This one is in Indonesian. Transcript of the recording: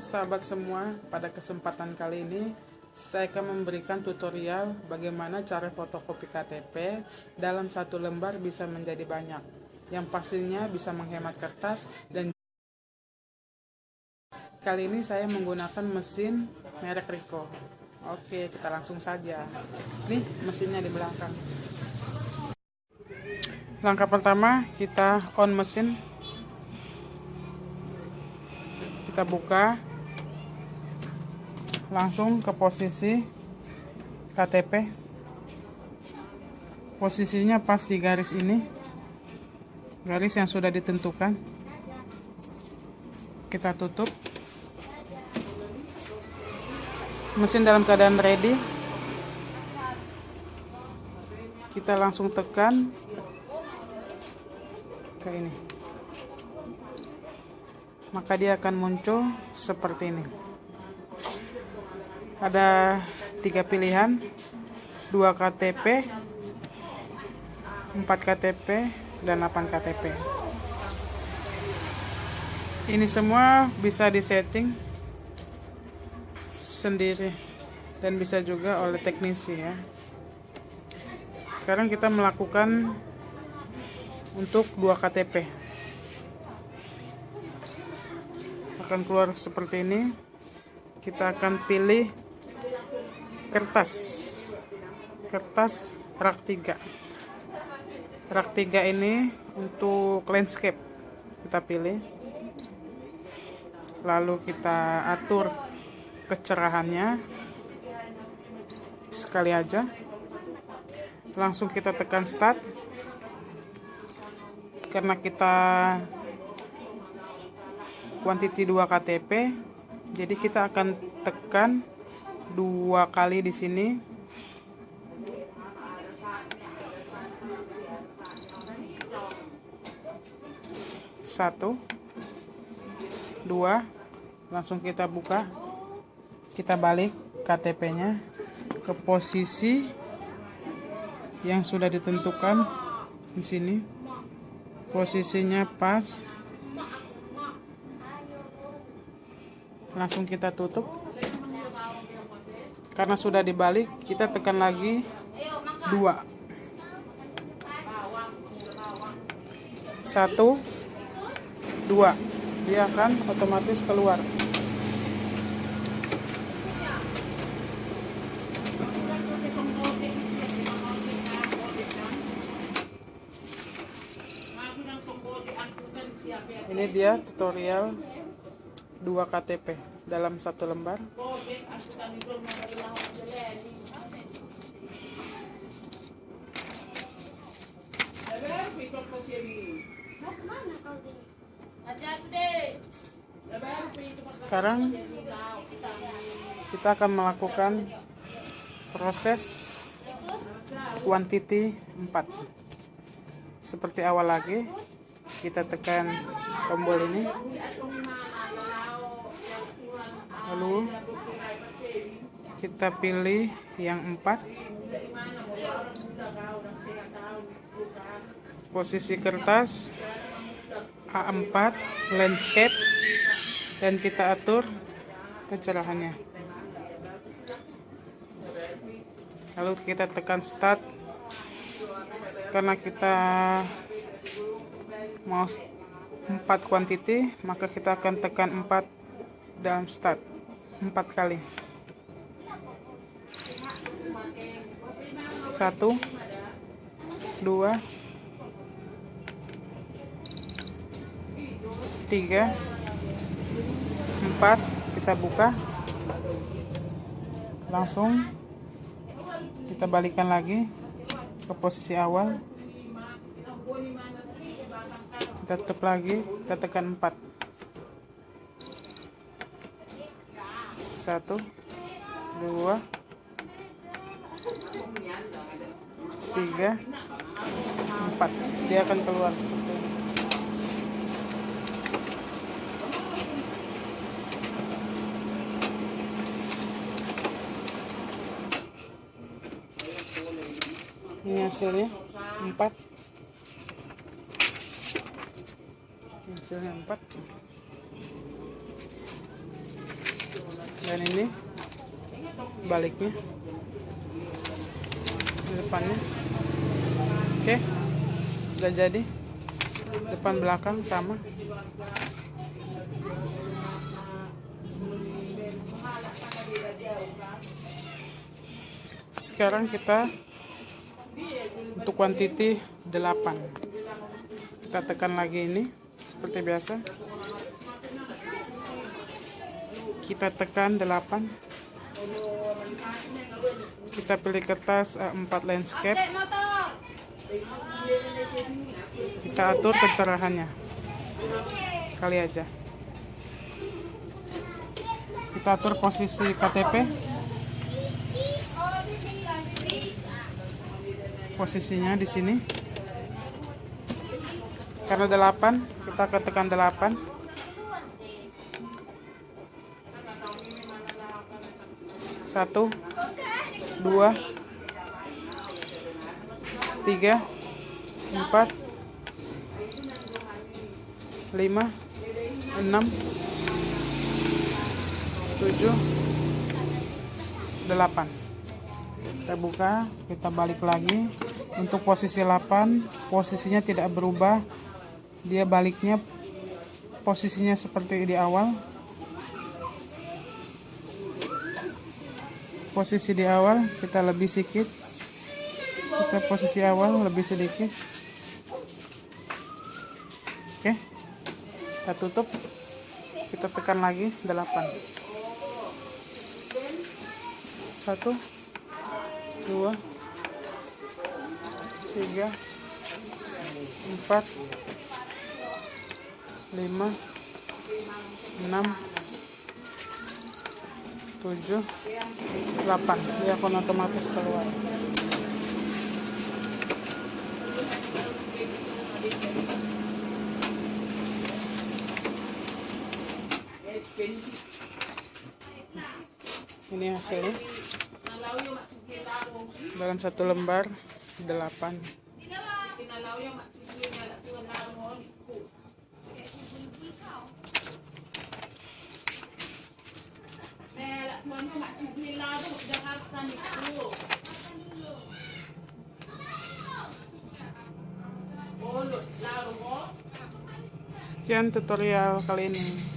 sahabat semua, pada kesempatan kali ini saya akan memberikan tutorial bagaimana cara fotokopi KTP dalam satu lembar bisa menjadi banyak, yang pastinya bisa menghemat kertas. Dan kali ini saya menggunakan mesin merek Ricoh. Oke, kita langsung saja. Nih mesinnya di belakang. Langkah pertama, kita on mesin. Kita buka, langsung ke posisi KTP. Posisinya pas di garis ini, garis yang sudah ditentukan. Kita tutup. Mesin dalam keadaan ready. Kita langsung tekan ke ini, maka dia akan muncul seperti ini. Ada 3 pilihan, 2 KTP, 4 KTP, dan 8 KTP. Ini semua bisa disetting sendiri dan bisa juga oleh teknisi ya. Sekarang kita melakukan untuk 2 KTP. Akan keluar seperti ini. Kita akan pilih kertas rak 3. Rak 3 ini untuk landscape. Kita pilih, lalu kita atur kecerahannya sekali aja. Langsung kita tekan start. Karena kita quantity 2 KTP, jadi kita akan tekan 2 kali di sini. Satu, 2, langsung kita buka. Kita balik KTP-nya ke posisi yang sudah ditentukan di sini. Posisinya pas. Langsung kita tutup. Karena sudah dibalik, kita tekan lagi 2. 1, 2. Dia akan otomatis keluar. Ini dia tutorial 2 KTP dalam satu lembar. Sekarang kita akan melakukan proses quantity 4. Seperti awal lagi, kita tekan tombol ini, lalu kita pilih yang 4, posisi kertas A4 landscape, dan kita atur kecerahannya. Lalu kita tekan start. Karena kita mau 4 quantity, maka kita akan tekan 4 dalam start 4 kali. 1, 2, 3, 4. Kita buka, langsung kita balikan lagi ke posisi awal. Kita tutup lagi, kita tekan 4. 1, 2, 3, 4. Dia akan keluar. Ini hasilnya 4. Hasilnya 4. Dan ini baliknya, depannya. Oke, udah jadi. Depan belakang sama. Sekarang kita untuk quantity 8. Kita tekan lagi ini seperti biasa. Kita tekan 8. Kita pilih kertas A4 landscape. Kita atur pencerahannya. Kali aja. Kita atur posisi KTP. Posisinya di sini. Karena 8, kita ketekan 8. 1, 2, 3, 4, 5, 6, 7, 8. Kita buka, kita balik lagi. Untuk posisi 8, posisinya tidak berubah. Dia baliknya posisinya seperti di awal. Posisi di awal kita lebih sedikit. Kita posisi awal lebih sedikit. Oke. Kita tutup. Kita tekan lagi 8. 1, 2, 3, 4, 5, 6, 7, 8. Dia akan otomatis keluar. Ini hasilnya. Dalam satu lembar 8. Sekian tutorial kali ini.